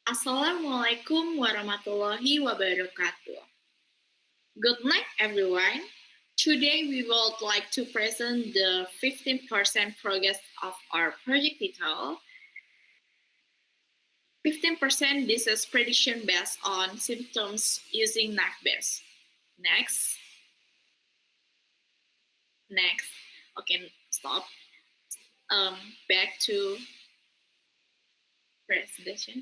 Assalamualaikum warahmatullahi wabarakatuh. Good night, everyone. Today we would like to present the 15% progress of our project title, 15% disease prediction based on symptoms using NAFBASE. Next. Okay, stop. Back to presentation.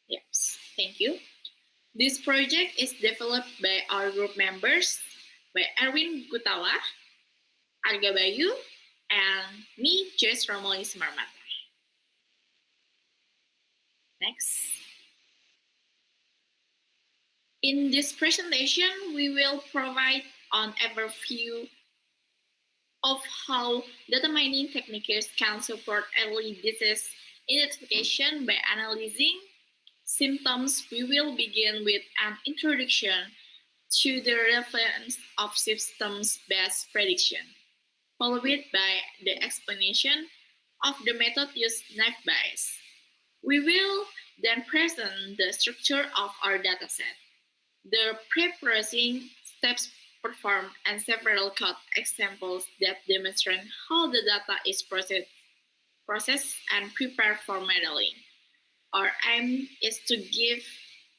Yes, thank you. This project is developed by our group members, by Erwin Gutawa, Arga Bayu, and me, Jess Romoli Semarmata. Next. In this presentation, we will provide an overview of how data mining techniques can support early disease identification by analyzing symptoms. We will begin with an introduction to the relevance of symptoms-based prediction, followed by the explanation of the method used NAFBASE. We will then present the structure of our dataset, the pre-processing steps performed, and several code examples that demonstrate how the data is processed and prepared for modeling. Our aim is to give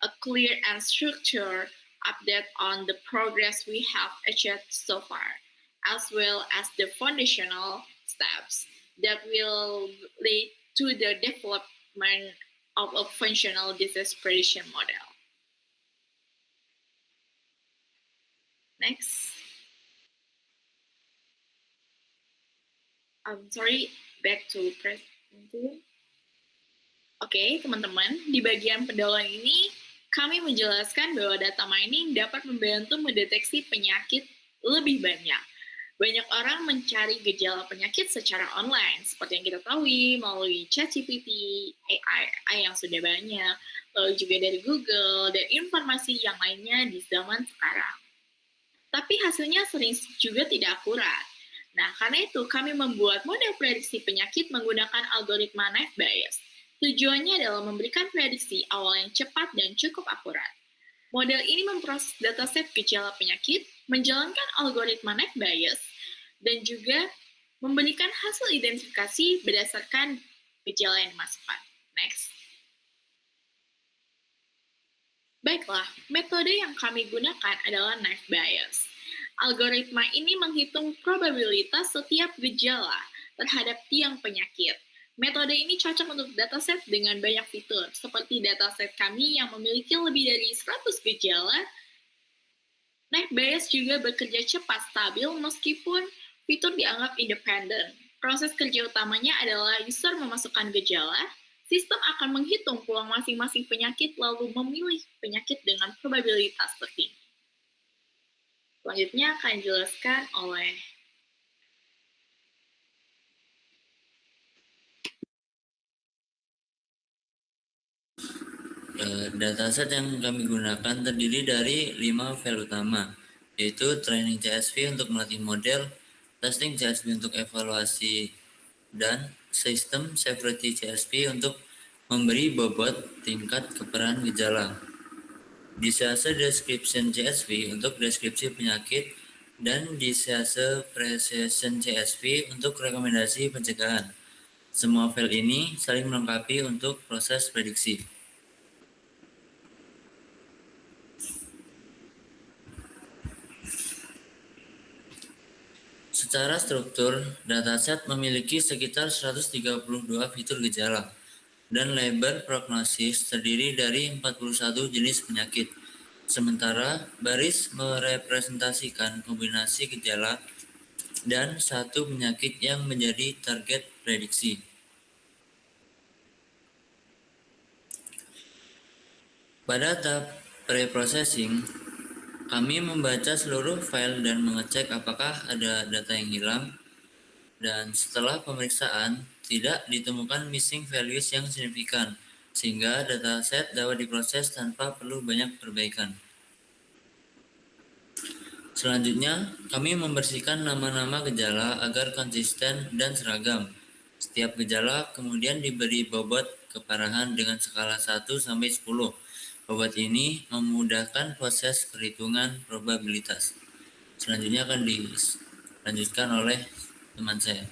a clear and structured update on the progress we have achieved so far, as well as the foundational steps that will lead to the development of a functional disease prediction model. Next. Back to presentation. Oke, teman-teman, di bagian pendahuluan ini kami menjelaskan bahwa data mining dapat membantu mendeteksi penyakit lebih banyak. Banyak orang mencari gejala penyakit secara online, seperti yang kita tahu melalui ChatGPT, AI yang sudah banyak, lalu juga dari Google, dan informasi yang lainnya di zaman sekarang. Tapi hasilnya sering juga tidak akurat. Nah, karena itu kami membuat model prediksi penyakit menggunakan algoritma NAFBASE. Tujuannya adalah memberikan prediksi awal yang cepat dan cukup akurat. Model ini memproses dataset gejala penyakit, menjalankan algoritma NAFBASE, dan juga memberikan hasil identifikasi berdasarkan gejala yang dimasukkan. Next. Baiklah, metode yang kami gunakan adalah NAFBASE. Algoritma ini menghitung probabilitas setiap gejala terhadap tiang penyakit. Metode ini cocok untuk dataset dengan banyak fitur, seperti dataset kami yang memiliki lebih dari 100 gejala. NAFBASE juga bekerja cepat stabil meskipun fitur dianggap independen. Proses kerja utamanya adalah user memasukkan gejala, sistem akan menghitung peluang masing-masing penyakit lalu memilih penyakit dengan probabilitas tertinggi. Selanjutnya akan dijelaskan oleh dataset yang kami gunakan terdiri dari 5 file utama, yaitu training CSV untuk melatih model, testing CSV untuk evaluasi, dan system severity CSV untuk memberi bobot tingkat keparahan gejala. Disease description CSV untuk deskripsi penyakit, dan disease precision CSV untuk rekomendasi pencegahan. Semua file ini saling melengkapi untuk proses prediksi. Secara struktur, dataset memiliki sekitar 132 fitur gejala, dan label prognosis terdiri dari 41 jenis penyakit. Sementara baris merepresentasikan kombinasi gejala dan satu penyakit yang menjadi target prediksi. Pada tahap pre-processing, kami membaca seluruh file dan mengecek apakah ada data yang hilang, dan setelah pemeriksaan tidak ditemukan missing values yang signifikan, sehingga dataset dapat diproses tanpa perlu banyak perbaikan. Selanjutnya, kami membersihkan nama-nama gejala agar konsisten dan seragam. Setiap gejala kemudian diberi bobot keparahan dengan skala 1 sampai 10. Obat ini memudahkan proses perhitungan probabilitas. Selanjutnya akan dilanjutkan oleh teman saya.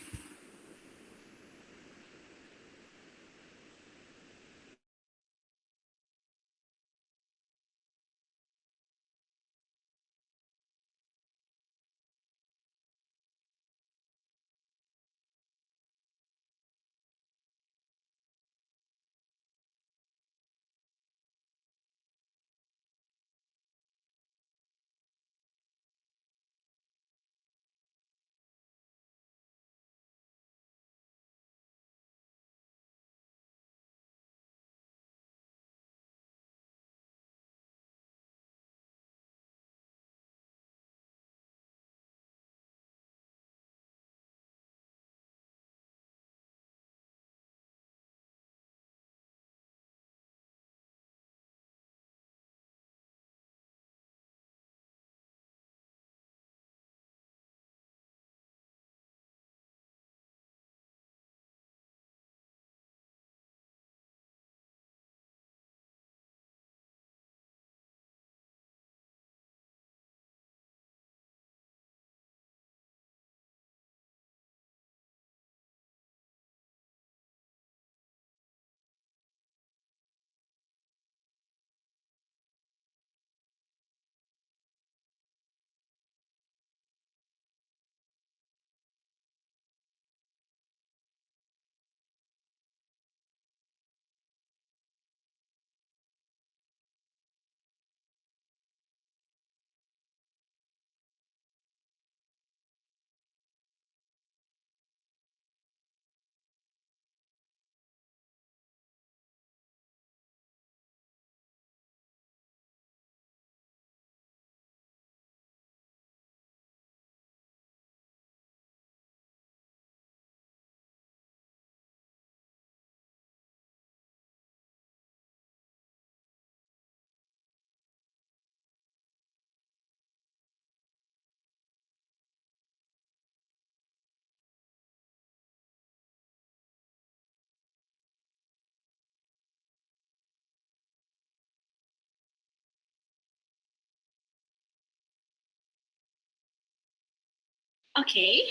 Okay,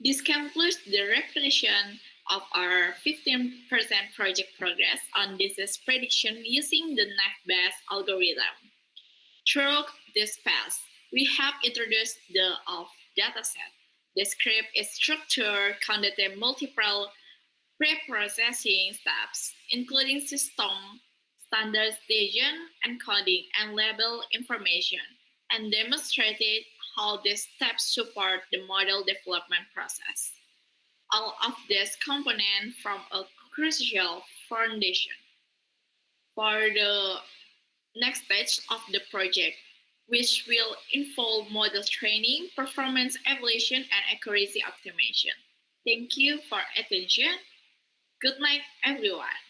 this concludes the repetition of our 15% project progress on disease prediction using the NAFBAS algorithm. Through this path, we have introduced the of dataset. The script is structured, conducted multiple pre-processing steps, including system standardization, encoding, and label information, and demonstrated how these steps support the model development process. All of these components form a crucial foundation for the next stage of the project, which will involve model training, performance evaluation, and accuracy optimization. Thank you for attention. Good night, everyone.